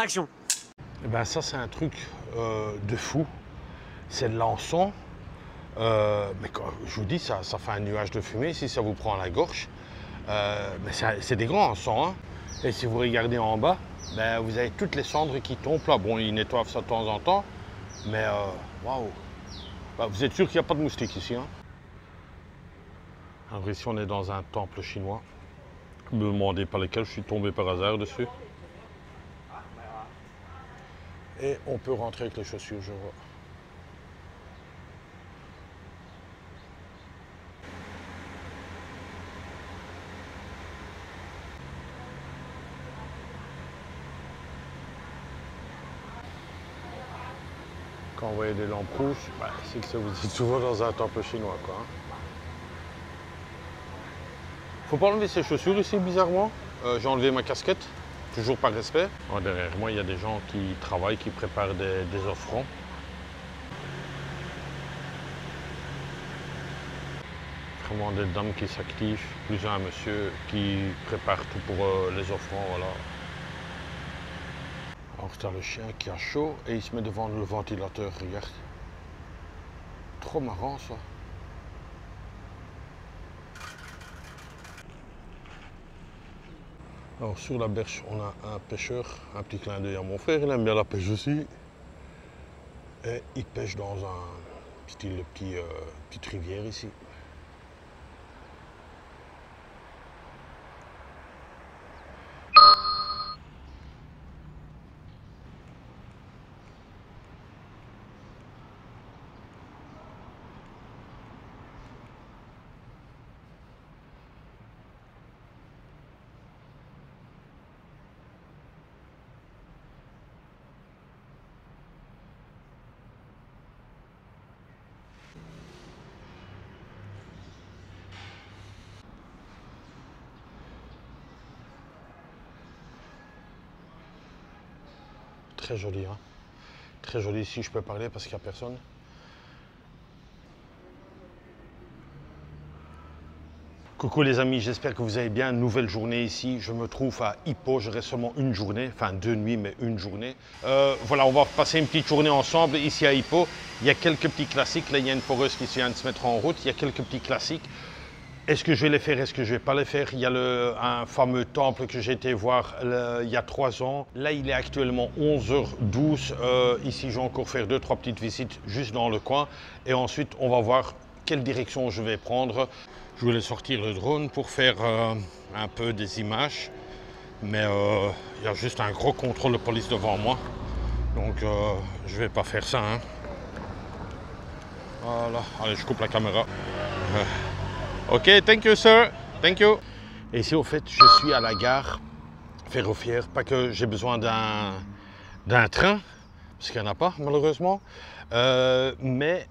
Action. Eh ben ça c'est un truc de fou, c'est de l'encens, mais quand je vous dis ça fait un nuage de fumée si ça vous prend à la gorge, mais c'est des grands encens, hein. Et si vous regardez en bas, ben, vous avez toutes les cendres qui tombent là, bon ils nettoient ça de temps en temps, mais waouh, ben, vous êtes sûr qu'il n'y a pas de moustiques ici, hein. Alors ici on est dans un temple chinois, ne me demandez pas lequel, je suis tombé par hasard dessus. Et on peut rentrer avec les chaussures, je vois. Quand vous voyez des lampes rouges, bah, c'est que vous êtes souvent dans un temple chinois, quoi. Faut pas enlever ses chaussures ici, bizarrement. J'ai enlevé ma casquette, toujours par respect. Oh, derrière moi, il y a des gens qui travaillent, qui préparent des offrandes. Vraiment des dames qui s'activent, plus un monsieur qui prépare tout pour les offrandes, voilà. Alors t'as le chien qui a chaud et il se met devant le ventilateur, regarde. Trop marrant ça. Alors sur la berge, on a un pêcheur, un petit clin d'œil à mon frère, il aime bien la pêche aussi. Et il pêche dans un style petite rivière ici. Très joli, hein. Très joli ici, je peux parler parce qu'il n'y a personne. Coucou les amis, j'espère que vous allez bien. Nouvelle journée ici. Je me trouve à Hippo. Je reste seulement une journée, enfin 2 nuits, mais une journée. Voilà, on va passer une petite journée ensemble ici à Hippo. Il y a quelques petits classiques. Là, il y a une foreuse qui vient de se mettre en route. Il y a quelques petits classiques. Est-ce que je vais les faire, est-ce que je ne vais pas les faire? Il y a un fameux temple que j'ai été voir il y a 3 ans. Là, il est actuellement 11h12. Ici, je vais encore faire 2-3 petites visites juste dans le coin. Et ensuite, on va voir quelle direction je vais prendre. Je voulais sortir le drone pour faire un peu des images. Mais il y a juste un gros contrôle de police devant moi. Donc, je ne vais pas faire ça, hein. Voilà. Allez, je coupe la caméra. Ok, thank you sir, thank you. Et ici au fait, je suis à la gare ferroviaire, pas que j'ai besoin d'un train, parce qu'il n'y en a pas malheureusement, mais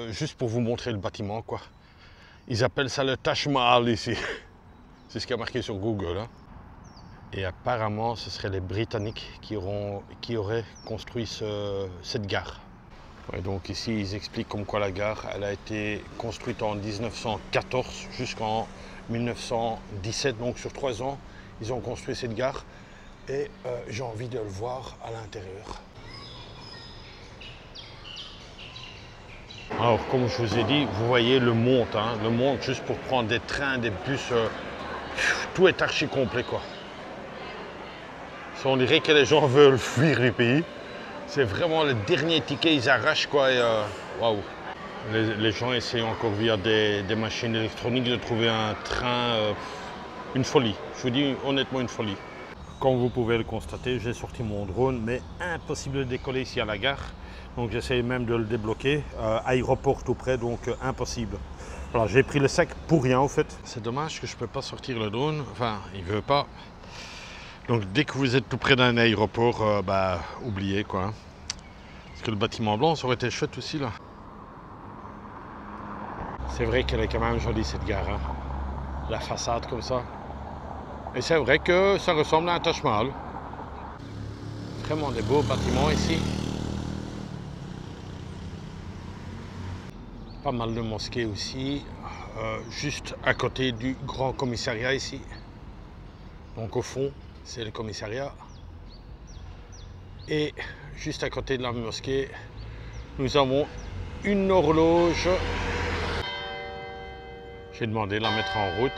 juste pour vous montrer le bâtiment quoi. Ils appellent ça le Taj Mahal ici, c'est ce qui a marqué sur Google, hein. Et apparemment ce seraient les Britanniques qui auraient construit cette gare. Et donc ici, ils expliquent comme quoi la gare, elle a été construite en 1914 jusqu'en 1917, donc sur 3 ans, ils ont construit cette gare et j'ai envie de le voir à l'intérieur. Alors comme je vous ai dit, vous voyez le monde, hein, le monde juste pour prendre des trains, des bus, tout est archi complet quoi. On dirait que les gens veulent fuir du pays. C'est vraiment le dernier ticket, ils arrachent quoi. Waouh! Les gens essayent encore via des machines électroniques de trouver un train. Une folie. Je vous dis honnêtement une folie. Comme vous pouvez le constater, j'ai sorti mon drone, mais impossible de décoller ici à la gare. Donc j'essaie même de le débloquer. Aéroport tout près, donc impossible. Voilà, j'ai pris le sac pour rien en fait. C'est dommage que je ne peux pas sortir le drone. Enfin, il ne veut pas. Donc dès que vous êtes tout près d'un aéroport, oubliez quoi. Parce que le bâtiment blanc, ça aurait été chouette aussi là. C'est vrai qu'elle est quand même jolie cette gare, hein. La façade comme ça. Et c'est vrai que ça ressemble à un Taj Mahal. Vraiment des beaux bâtiments ici. Pas mal de mosquées aussi. Juste à côté du grand commissariat ici. Donc au fond, c'est le commissariat. Et juste à côté de la mosquée, nous avons une horloge. J'ai demandé de la mettre en route.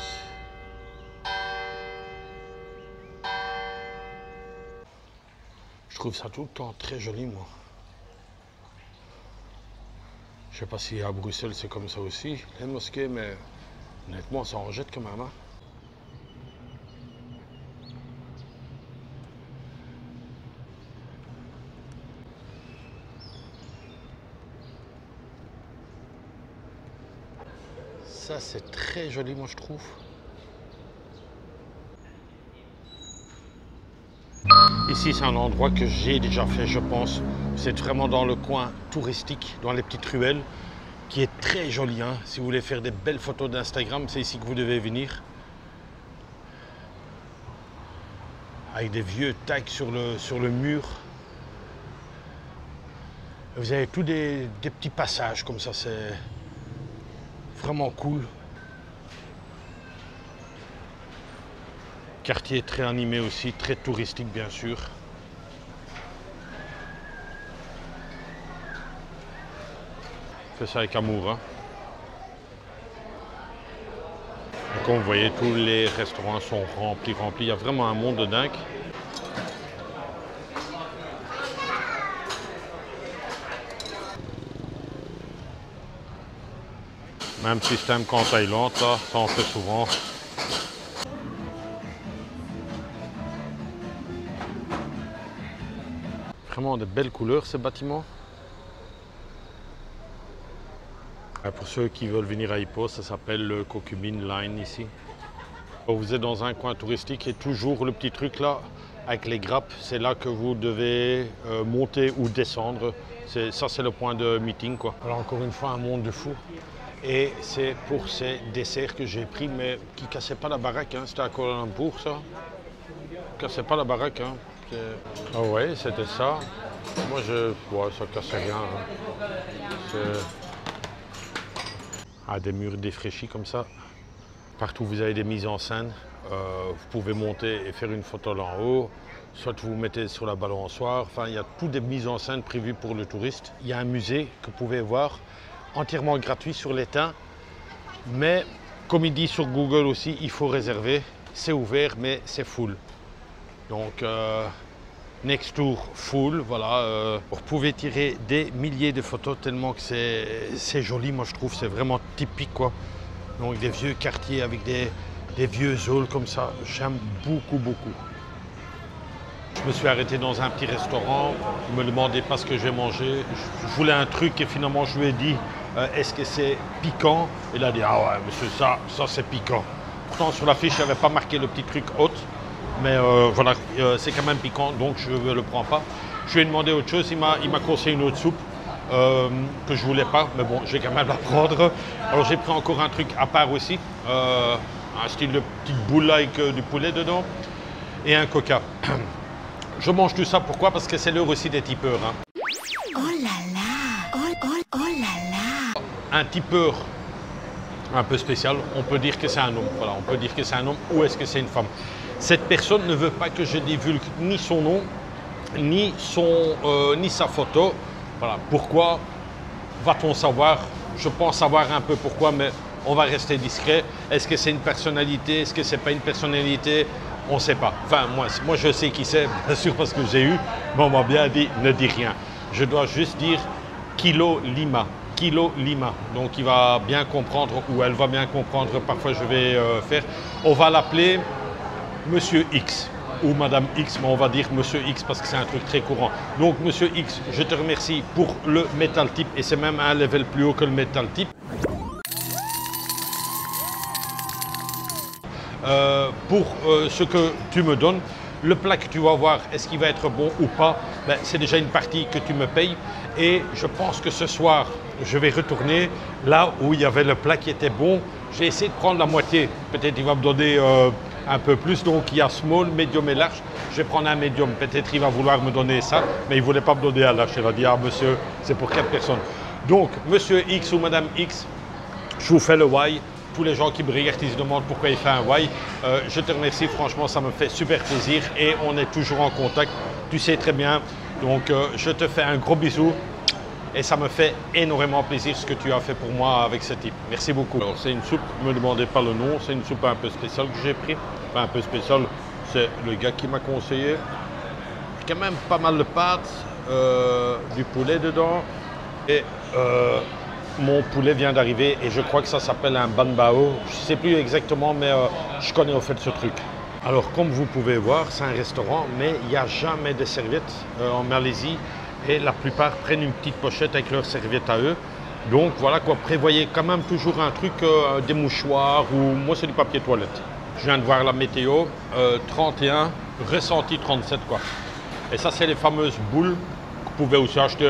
Je trouve ça tout le temps très joli, moi. Je sais pas si à Bruxelles c'est comme ça aussi, les mosquées, mais honnêtement, ça en jette quand même. Hein. Ça, c'est très joli, moi, je trouve. Ici, c'est un endroit que j'ai déjà fait, je pense. C'est vraiment dans le coin touristique, dans les petites ruelles, qui est très joli. Hein. Si vous voulez faire des belles photos d'Instagram, c'est ici que vous devez venir. Avec des vieux tags sur le mur. Vous avez tous des petits passages comme ça, c'est vraiment cool. Quartier très animé aussi, très touristique bien sûr. Fais ça avec amour. Hein. Et comme vous voyez, tous les restaurants sont remplis. Il y a vraiment un monde de dingue. Même système qu'en Thaïlande, ça on fait souvent. Vraiment de belles couleurs ces bâtiments. Pour ceux qui veulent venir à Ipoh, ça s'appelle le Koh Kyu Bin Line ici. Vous êtes dans un coin touristique et toujours le petit truc là avec les grappes, c'est là que vous devez monter ou descendre. Ça c'est le point de meeting quoi. Alors encore une fois un monde de fou. Et c'est pour ces desserts que j'ai pris mais qui cassaient pas la baraque. Hein. C'était à Kuala Lumpur ça. Cassait pas la baraque. Hein. Ah ouais, c'était ça. Moi ça cassait rien. Hein. Des murs défraîchis comme ça. Partout vous avez des mises en scène. Vous pouvez monter et faire une photo là en haut. Soit vous vous mettez sur la balançoire. Enfin, il y a toutes des mises en scène prévues pour le touriste. Il y a un musée que vous pouvez voir entièrement gratuit sur l'étain. Mais comme il dit sur Google aussi, il faut réserver. C'est ouvert mais c'est full. Donc next tour full, voilà. Vous pouvez tirer des milliers de photos tellement que c'est joli, moi je trouve, c'est vraiment typique quoi. Donc des vieux quartiers avec des vieux halls comme ça, j'aime beaucoup. Je me suis arrêté dans un petit restaurant, je me demandais pas ce que je vais manger, je voulais un truc et finalement je lui ai dit est-ce que c'est piquant? Il a dit ah ouais monsieur ça c'est piquant. Pourtant sur l'affiche il n'y avait pas marqué le petit truc haute. Mais voilà, c'est quand même piquant, donc je ne le prends pas. Je lui ai demandé autre chose, il m'a conseillé une autre soupe que je ne voulais pas, mais bon, je vais quand même la prendre. Alors j'ai pris encore un truc à part aussi, un style de petite boule avec du poulet dedans, et un coca. Je mange tout ça, pourquoi? Parce que c'est l'heure aussi des tipeurs. Hein. Oh là là, oh là là. Un tipeur un peu spécial, on peut dire que c'est un homme, voilà, on peut dire que c'est un homme ou est-ce que c'est une femme. Cette personne ne veut pas que je divulgue ni son nom, ni sa photo. Voilà. Pourquoi va-t-on savoir? Je pense savoir un peu pourquoi, mais on va rester discret. Est-ce que c'est une personnalité? Est-ce que c'est pas une personnalité? On ne sait pas. Enfin, moi je sais qui c'est, bien sûr parce que j'ai eu, mais on m'a bien dit ne dis rien. Je dois juste dire Kilo Lima. Kilo Lima. Donc il va bien comprendre, ou elle va bien comprendre, parfois je vais faire. On va l'appeler Monsieur X ou Madame X, mais on va dire Monsieur X parce que c'est un truc très courant. Donc Monsieur X, je te remercie pour le Metal Tip et c'est même un level plus haut que le Metal Tip. Pour ce que tu me donnes, le plat que tu vas voir, est-ce qu'il va être bon ou pas, ben, c'est déjà une partie que tu me payes et je pense que ce soir, je vais retourner là où il y avait le plat qui était bon. J'ai essayé de prendre la moitié, peut-être il va me donner un peu plus, donc il y a small, medium et large. Je vais prendre un medium, peut-être il va vouloir me donner ça, mais il ne voulait pas me donner un large. Il va dire, ah monsieur, c'est pour 4 personnes. Donc, monsieur X ou madame X, je vous fais le why. Tous les gens qui me regardent, ils se demandent pourquoi il fait un why. Je te remercie, franchement, ça me fait super plaisir et on est toujours en contact. Tu sais très bien Donc je te fais un gros bisou et ça me fait énormément plaisir ce que tu as fait pour moi avec ce type. Merci beaucoup. Alors c'est une soupe, ne me demandez pas le nom, c'est une soupe un peu spéciale que j'ai pris. Enfin un peu spéciale, c'est le gars qui m'a conseillé. Quand même pas mal de pâtes, du poulet dedans et mon poulet vient d'arriver et je crois que ça s'appelle un ban bao. Je ne sais plus exactement mais je connais au fait ce truc. Alors comme vous pouvez voir, c'est un restaurant mais il n'y a jamais de serviettes en Malaisie et la plupart prennent une petite pochette avec leurs serviettes à eux. Donc voilà quoi, prévoyez quand même toujours un truc, des mouchoirs ou moi c'est du papier toilette. Je viens de voir la météo, 31, ressenti 37 quoi. Et ça c'est les fameuses boules que vous pouvez aussi acheter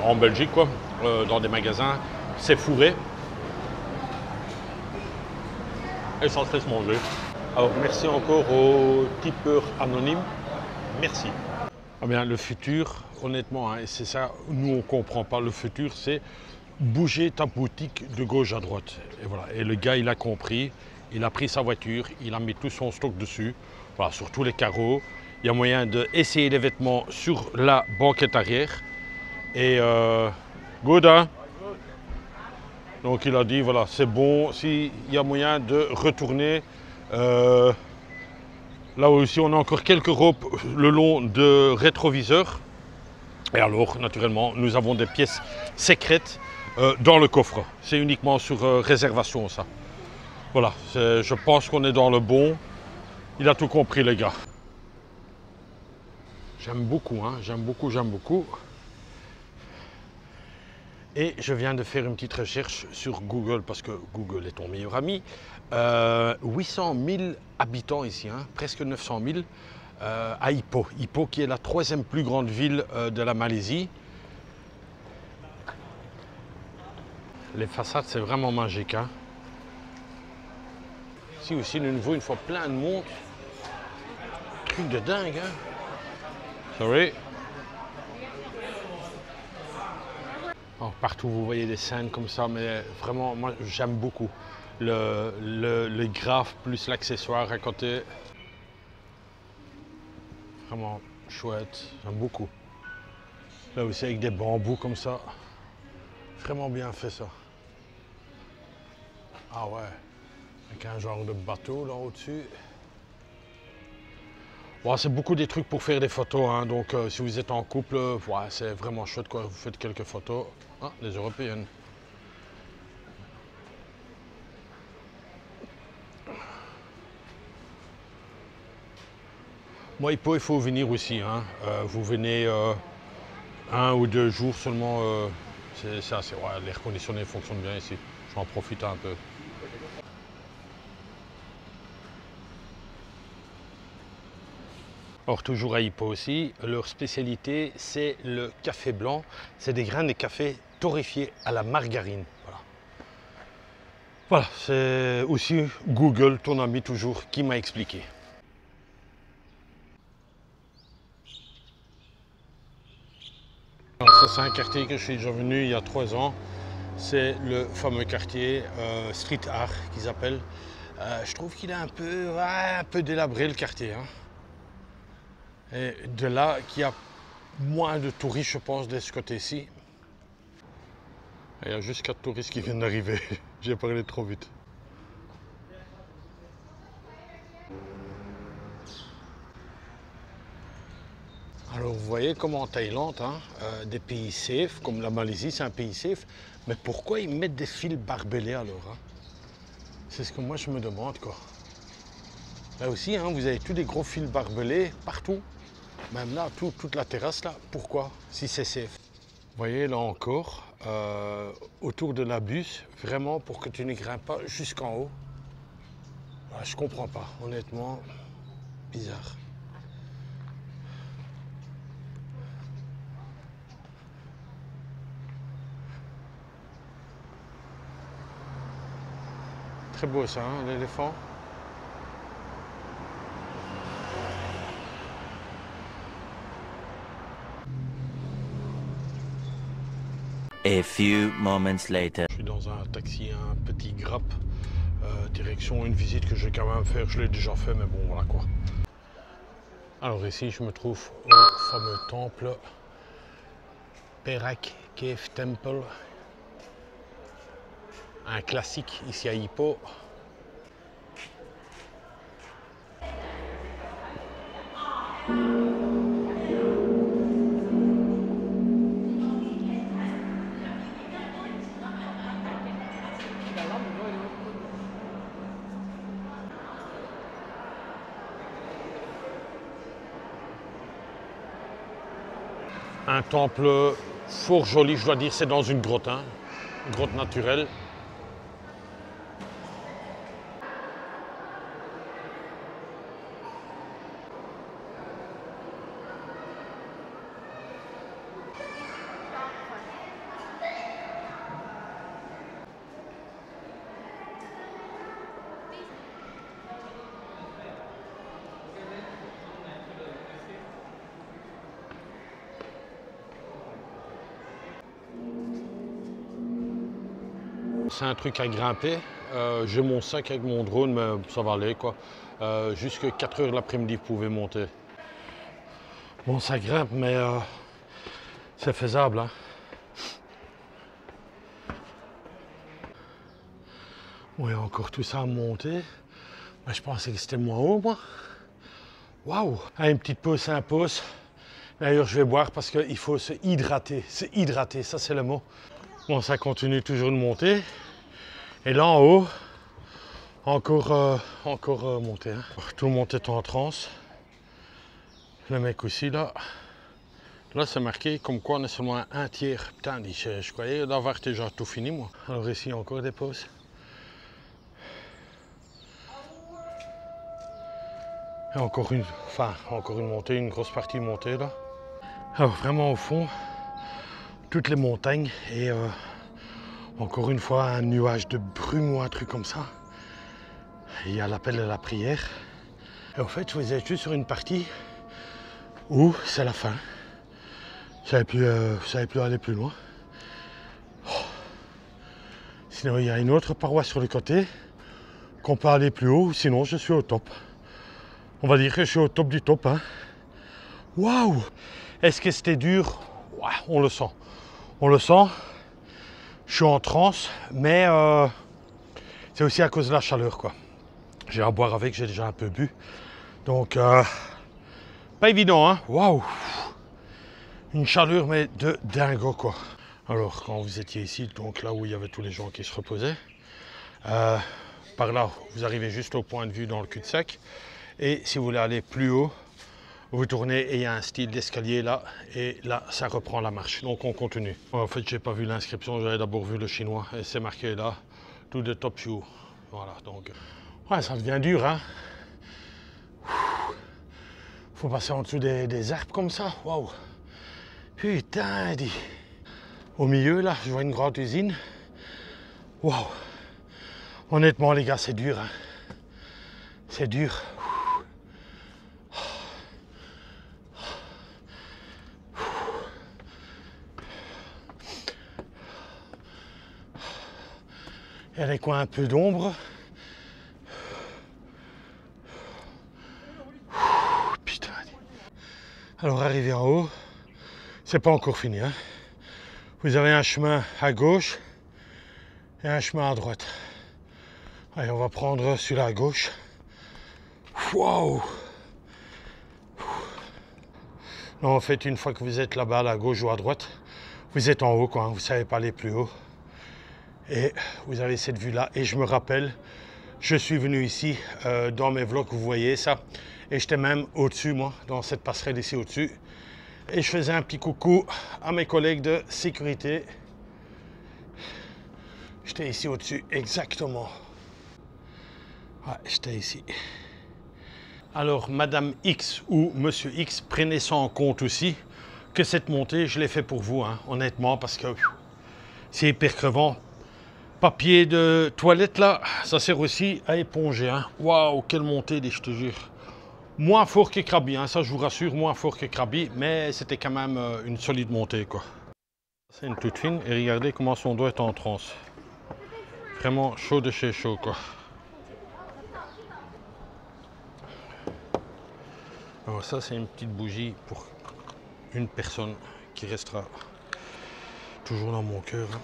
en Belgique quoi, dans des magasins. C'est fourré. Et ça se laisse manger. Alors merci encore aux tipeurs anonymes. Merci. Ah bien, le futur, honnêtement, hein, et c'est ça, nous on ne comprend pas. Le futur, c'est bouger ta boutique de gauche à droite. Et voilà. Et le gars, il a compris. Il a pris sa voiture, il a mis tout son stock dessus, voilà, sur tous les carreaux. Il y a moyen d'essayer les vêtements sur la banquette arrière. Et good, hein? Donc il a dit, voilà, c'est bon, s'il y a moyen de retourner. Là aussi, on a encore quelques robes le long de rétroviseur. Et alors, naturellement, nous avons des pièces secrètes dans le coffre. C'est uniquement sur réservation, ça. Voilà, je pense qu'on est dans le bon. Il a tout compris, les gars. J'aime beaucoup, hein, j'aime beaucoup, j'aime beaucoup. Et je viens de faire une petite recherche sur Google, parce que Google est ton meilleur ami. 800 000 habitants ici, hein, presque 900 000, à Ipoh. Ipoh qui est la troisième plus grande ville de la Malaisie. Les façades, c'est vraiment magique. Hein. Ici aussi, de nouveau, une fois plein de monde. Truc de dingue. Hein. Sorry. Alors, partout, vous voyez des scènes comme ça, mais vraiment, moi, j'aime beaucoup. Le graphe plus l'accessoire à côté. Vraiment chouette, j'aime beaucoup. Là aussi, avec des bambous comme ça. Vraiment bien fait, ça. Ah ouais, avec un genre de bateau là au-dessus. Bon, c'est beaucoup des trucs pour faire des photos, hein. Donc si vous êtes en couple, ouais, c'est vraiment chouette quoi. Vous faites quelques photos. Ah, les européennes. Moi, il faut venir aussi. Hein. Vous venez 1 ou 2 jours seulement. C'est assez. Ouais, l'air conditionné fonctionne bien ici. J'en profite un peu. Or, toujours à Ipoh aussi, leur spécialité, c'est le café blanc. C'est des grains de café torréfiés à la margarine. Voilà. Voilà, c'est aussi Google, ton ami toujours, qui m'a expliqué. Alors, ça, c'est un quartier que je suis déjà venu il y a 3 ans. C'est le fameux quartier Street Art qu'ils appellent. Je trouve qu'il est un peu délabré le quartier. Hein. Et de là qu'il y a moins de touristes, je pense, de ce côté-ci. Il y a juste 4 touristes qui viennent d'arriver. J'ai parlé trop vite. Alors vous voyez comme en Thaïlande, hein, des pays safe, comme la Malaisie, c'est un pays safe. Mais pourquoi ils mettent des fils barbelés alors hein? C'est ce que moi je me demande quoi. Là aussi, hein, vous avez tous des gros fils barbelés partout. Même là, toute la terrasse là, pourquoi? Si c'est safe. Vous voyez là encore, autour de la bus, vraiment pour que tu ne grimpes pas jusqu'en haut. Voilà, je comprends pas, honnêtement, bizarre. Très beau ça, hein, l'éléphant. A few moments later. Je suis dans un taxi, un petit grappe, direction une visite que je vais quand même faire. Je l'ai déjà fait, mais bon, voilà quoi. Alors ici, je me trouve au fameux temple Perak Cave Temple. Un classique ici à Hippo. Un temple fort joli, je dois dire, c'est dans une grotte, hein, une grotte naturelle. C'est un truc à grimper. J'ai mon sac avec mon drone, mais ça va aller quoi. Jusqu'à 4 heures l'après-midi, vous pouvez monter. Bon, ça grimpe, mais c'est faisable. Hein. Oui, encore tout ça à monter. Mais je pensais que c'était moins haut, moi. Waouh! Une petite pause s'impose. D'ailleurs, je vais boire parce qu'il faut se hydrater. Se hydrater, ça c'est le mot. Bon, ça continue toujours de monter. Et là en haut, encore monter. Hein. Tout le monde est en transe. Le mec aussi là. Là c'est marqué comme quoi on est seulement à un tiers. Putain, je croyais d'avoir déjà tout fini moi. Alors ici encore des pauses. Et encore une montée, une grosse partie montée là. Alors vraiment au fond, toutes les montagnes et encore une fois un nuage de brume ou un truc comme ça. Il y a l'appel de la prière. Et en fait, vous êtes juste sur une partie où c'est la fin. Vous ne savez plus aller plus loin. Sinon, il y a une autre paroisse sur le côté qu'on peut aller plus haut. Sinon, je suis au top. On va dire que je suis au top du top. Hein. Waouh! Est-ce que c'était dur? Ouais, on le sent. On le sent. Je suis en transe, mais c'est aussi à cause de la chaleur, quoi. J'ai à boire avec, j'ai déjà un peu bu. Donc, pas évident, hein. Waouh! Une chaleur, mais de dingo, quoi. Alors, quand vous étiez ici, donc là où il y avait tous les gens qui se reposaient, par là, vous arrivez juste au point de vue dans le cul-de-sac. Et si vous voulez aller plus haut, vous tournez et il y a un style d'escalier là, et là, ça reprend la marche. Donc, on continue. En fait, j'ai pas vu l'inscription, j'avais d'abord vu le chinois, et c'est marqué là, to the top view. Voilà, donc, ouais, ça devient dur, hein. Faut passer en dessous des arbres comme ça, waouh. Putain, dit. Au milieu, là, je vois une grande usine. Waouh. Honnêtement, les gars, c'est dur, hein. C'est dur. Il y a des coins un peu d'ombre. Putain. Alors arrivé en haut, c'est pas encore fini. Hein. Vous avez un chemin à gauche et un chemin à droite. Allez, on va prendre celui-là à gauche. Waouh! En fait, une fois que vous êtes là-bas, à gauche ou à droite, vous êtes en haut, quoi. Vous ne savez pas aller plus haut. Et vous avez cette vue-là. Et je me rappelle, je suis venu ici, dans mes vlogs, vous voyez ça. Et j'étais même au-dessus, moi, dans cette passerelle ici au-dessus. Et je faisais un petit coucou à mes collègues de sécurité. J'étais ici au-dessus, exactement. Ouais, j'étais ici. Alors, Madame X ou Monsieur X, prenez ça en compte aussi, que cette montée, je l'ai fait pour vous, hein, honnêtement, parce que c'est hyper crevant. Papier de toilette, là, ça sert aussi à éponger. Hein. Waouh, quelle montée, je te jure. Moins fort que Krabi, hein, ça je vous rassure, moins fort que Krabi, mais c'était quand même une solide montée, quoi. C'est une toute fine, et regardez comment son doigt est en transe. Vraiment chaud de chez chaud, quoi. Alors ça, c'est une petite bougie pour une personne qui restera toujours dans mon cœur. Hein.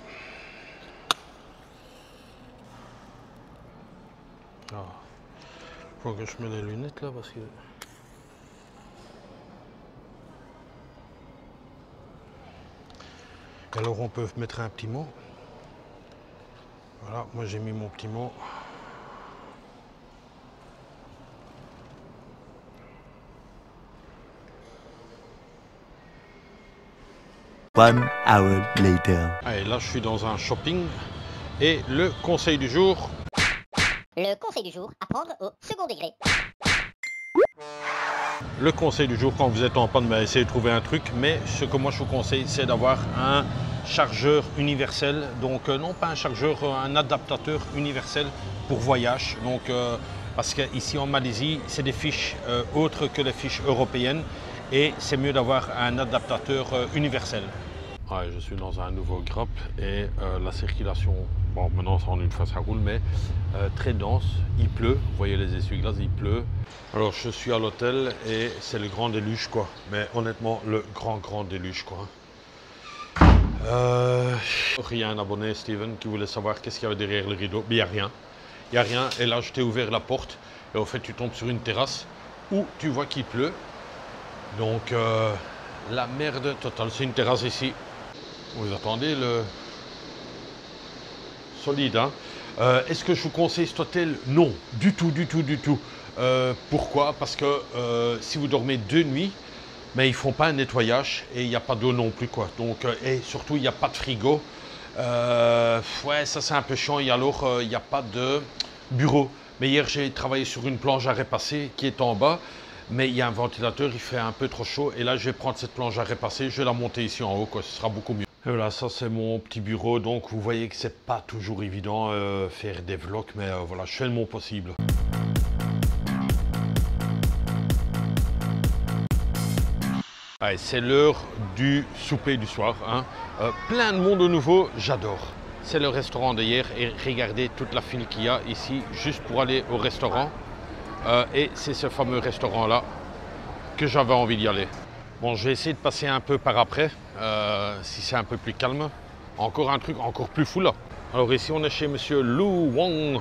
Ah. Faut que je mette les lunettes là parce que... Alors on peut mettre un petit mot. Voilà, moi j'ai mis mon petit mot. One hour later. Allez, là je suis dans un shopping et le conseil du jour. Le conseil du jour, à prendre au second degré. Le conseil du jour quand vous êtes en panne, essayez de trouver un truc, mais ce que moi je vous conseille c'est d'avoir un chargeur universel, donc non pas un chargeur, un adaptateur universel pour voyage, donc parce qu'ici en Malaisie c'est des fiches autres que les fiches européennes et c'est mieux d'avoir un adaptateur universel. Ouais, je suis dans un nouveau grappe et la circulation, bon maintenant en une fois ça roule, mais très dense, il pleut, vous voyez les essuie-glaces, il pleut. Alors je suis à l'hôtel et c'est le grand déluge quoi, mais honnêtement le grand déluge quoi. Il y a un abonné Steven qui voulait savoir qu'est-ce qu'il y avait derrière le rideau, mais il n'y a rien, et là je t'ai ouvert la porte et au fait tu tombes sur une terrasse où tu vois qu'il pleut, donc la merde totale, c'est une terrasse ici. Vous attendez le solide, hein. Est-ce que je vous conseille cet hôtel? Non, du tout. Pourquoi? Parce que si vous dormez 2 nuits, mais ils font pas un nettoyage et il n'y a pas d'eau non plus quoi. Donc et surtout il n'y a pas de frigo. Ouais, ça c'est un peu chiant. Et alors il n'y a pas de bureau. Mais hier j'ai travaillé sur une planche à repasser qui est en bas. Mais il y a un ventilateur, il fait un peu trop chaud. Et là je vais prendre cette planche à repasser, je vais la monter ici en haut quoi. Ce sera beaucoup mieux. Et voilà, ça c'est mon petit bureau. Donc vous voyez que c'est pas toujours évident faire des vlogs, mais voilà, je fais le mon possible. C'est l'heure du souper du soir, hein. Plein de monde de nouveau, j'adore. C'est le restaurant d'hier et regardez toute la file qu'il y a ici juste pour aller au restaurant. Et c'est ce fameux restaurant là que j'avais envie d'y aller. Bon, je vais essayer de passer un peu par après, si c'est un peu plus calme. Encore un truc encore plus fou là. Alors ici on est chez monsieur Lu Wong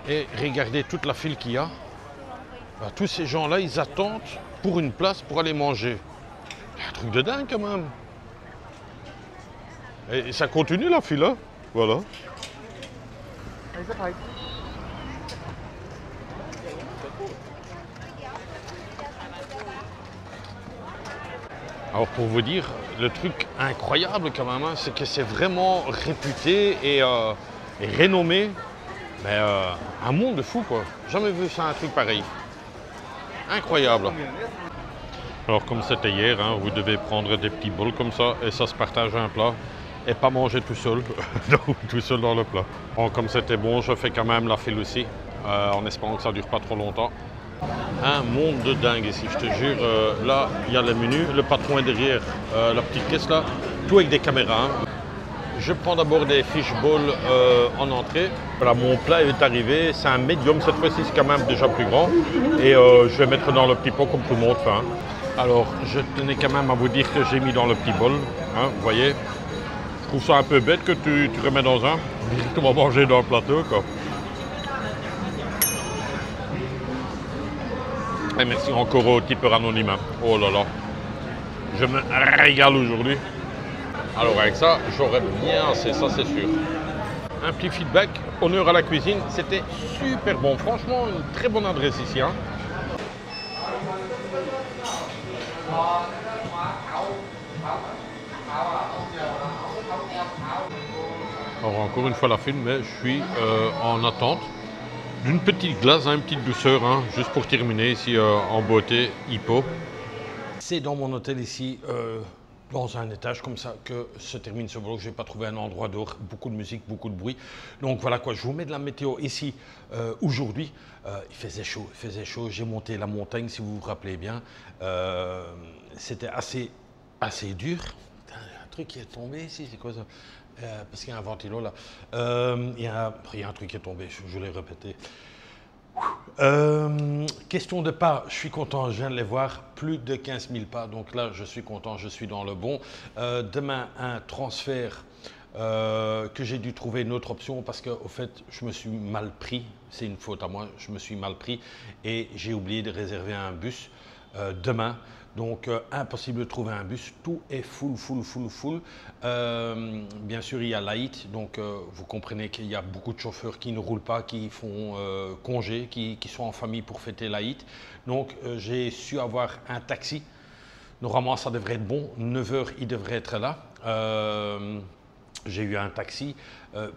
et regardez toute la file qu'il y a. Tous ces gens là ils attendent pour une place pour aller manger. Un truc de dingue quand même. Et ça continue la file, hein. Voilà. Alors pour vous dire, le truc incroyable quand même, hein, c'est que c'est vraiment réputé et renommé. Mais un monde de fou quoi. Jamais vu ça, un truc pareil. Incroyable. Alors comme c'était hier, hein, vous devez prendre des petits bols comme ça et ça se partage un plat et pas manger tout seul, tout seul dans le plat. Bon, comme c'était bon, je fais quand même la file aussi, en espérant que ça dure pas trop longtemps. Un monde de dingue ici, je te jure. Là, il y a le menu, le patron est derrière la petite caisse là, tout avec des caméras. Hein. Je prends d'abord des fish balls en entrée. Voilà, mon plat est arrivé, c'est un médium, cette fois-ci c'est quand même déjà plus grand. Et je vais mettre dans le petit pot comme tout le monde fait. Hein. Alors, je tenais quand même à vous dire que j'ai mis dans le petit bol, hein, vous voyez. Je trouve ça un peu bête que tu remets dans un, directement manger dans le plateau, quoi. Et merci encore au tipeur anonyme, hein. Oh là là, je me régale aujourd'hui. Alors avec ça, j'aurais bien assez, ça c'est sûr. Un petit feedback, honneur à la cuisine, c'était super bon. Franchement, une très bonne adresse ici, hein. Alors encore une fois la file, mais je suis en attente d'une petite glace, hein, une petite douceur, hein, juste pour terminer ici en beauté, Hippo. C'est dans mon hôtel ici, dans un étage comme ça, que se termine ce vlog. Je n'ai pas trouvé un endroit dehors, beaucoup de musique, beaucoup de bruit. Donc voilà quoi, je vous mets de la météo ici aujourd'hui. Il faisait chaud, j'ai monté la montagne si vous vous rappelez bien. C'était assez dur. Putain, il y a un truc qui est tombé ici, c'est quoi ça? Parce qu'il y a un ventilo là. Il y a un truc qui est tombé, je l'ai répété. Question de pas, je suis content, je viens de les voir, plus de 15 000 pas, donc là je suis content, je suis dans le bon. Demain, un transfert que j'ai dû trouver une autre option parce qu'au fait, je me suis mal pris, c'est une faute à moi, je me suis mal pris et j'ai oublié de réserver un bus demain. Donc, impossible de trouver un bus. Tout est full. Bien sûr, il y a l'AIT. Donc, vous comprenez qu'il y a beaucoup de chauffeurs qui ne roulent pas, qui font congé, qui sont en famille pour fêter l'AIT. Donc, j'ai su avoir un taxi. Normalement, ça devrait être bon. 9 h, il devrait être là. J'ai eu un taxi,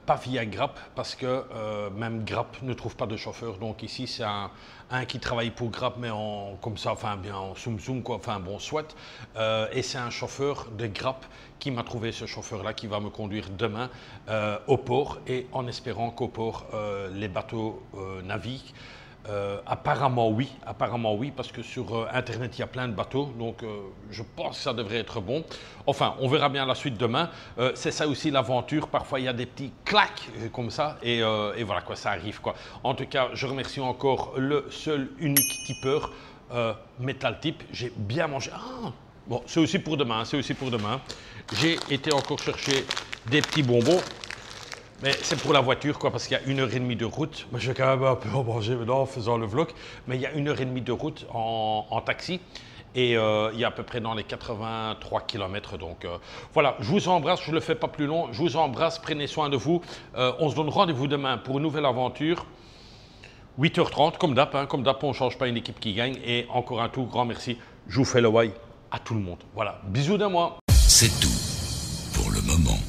pas via Grab, parce que même Grab ne trouve pas de chauffeur. Donc ici, c'est un qui travaille pour Grab, mais comme ça, enfin bien en zoom, quoi. Enfin bon, soit. Et c'est un chauffeur de Grab qui m'a trouvé ce chauffeur-là, qui va me conduire demain au port, et en espérant qu'au port, les bateaux naviguent. Apparemment oui, parce que sur Internet, il y a plein de bateaux, donc je pense que ça devrait être bon. Enfin, on verra bien la suite demain. C'est ça aussi l'aventure, parfois il y a des petits claques comme ça, et voilà quoi, ça arrive quoi. En tout cas, je remercie encore le seul, unique tipeur, Metal Tip. J'ai bien mangé. Ah, bon, c'est aussi pour demain, J'ai été encore chercher des petits bonbons. Mais c'est pour la voiture, quoi, parce qu'il y a 1h30 de route. Moi, je vais quand même un peu en manger maintenant en faisant le vlog. Mais il y a 1h30 de route en taxi. Et il y a à peu près dans les 83 km. Donc voilà, je vous embrasse, je ne le fais pas plus long. Je vous embrasse, prenez soin de vous. On se donne rendez-vous demain pour une nouvelle aventure. 8h30, comme d'hab, on ne change pas une équipe qui gagne. Et encore un tout grand merci. Je vous fais le why à tout le monde. Voilà, bisous de moi. C'est tout pour le moment.